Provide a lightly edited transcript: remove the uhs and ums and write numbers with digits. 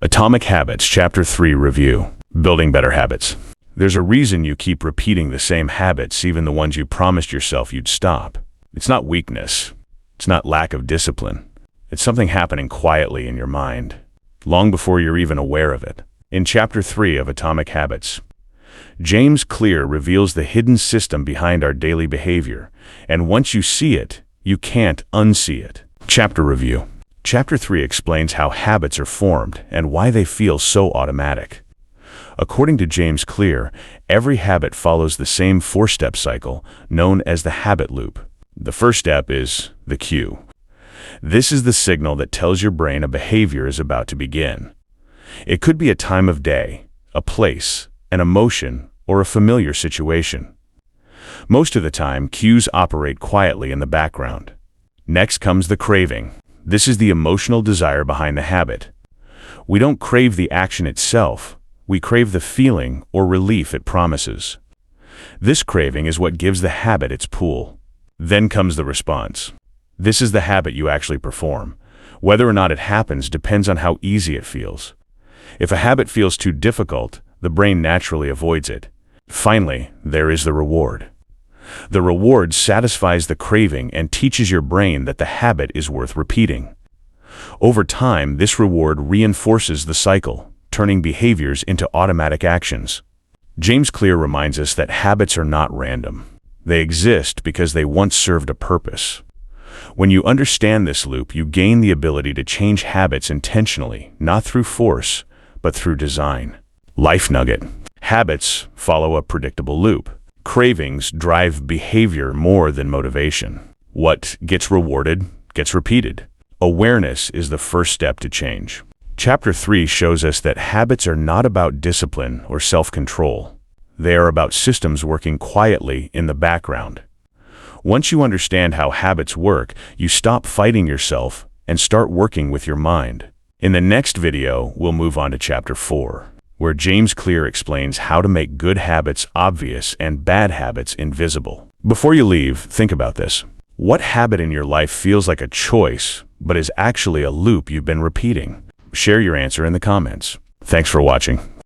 Atomic Habits, Chapter 3 Review. Building Better Habits. There's a reason you keep repeating the same habits, even the ones you promised yourself you'd stop. It's not weakness. It's not lack of discipline. It's something happening quietly in your mind, long before you're even aware of it. In Chapter 3 of Atomic Habits, James Clear reveals the hidden system behind our daily behavior, and once you see it, you can't unsee it. Chapter Review. Chapter 3 explains how habits are formed and why they feel so automatic. According to James Clear, every habit follows the same four-step cycle known as the habit loop. The first step is the cue. This is the signal that tells your brain a behavior is about to begin. It could be a time of day, a place, an emotion, or a familiar situation. Most of the time, cues operate quietly in the background. Next comes the craving. This is the emotional desire behind the habit. We don't crave the action itself, we crave the feeling or relief it promises. This craving is what gives the habit its pull. Then comes the response. This is the habit you actually perform. Whether or not it happens depends on how easy it feels. If a habit feels too difficult, the brain naturally avoids it. Finally, there is the reward. The reward satisfies the craving and teaches your brain that the habit is worth repeating. Over time, this reward reinforces the cycle, turning behaviors into automatic actions. James Clear reminds us that habits are not random. They exist because they once served a purpose. When you understand this loop, you gain the ability to change habits intentionally, not through force, but through design. Life nugget. Habits follow a predictable loop. Cravings drive behavior more than motivation. What gets rewarded gets repeated. Awareness is the first step to change. Chapter 3 shows us that habits are not about discipline or self-control. They are about systems working quietly in the background. Once you understand how habits work, you stop fighting yourself and start working with your mind. In the next video, we'll move on to Chapter 4. Where James Clear explains how to make good habits obvious and bad habits invisible. Before you leave, think about this. What habit in your life feels like a choice, but is actually a loop you've been repeating? Share your answer in the comments. Thanks for watching.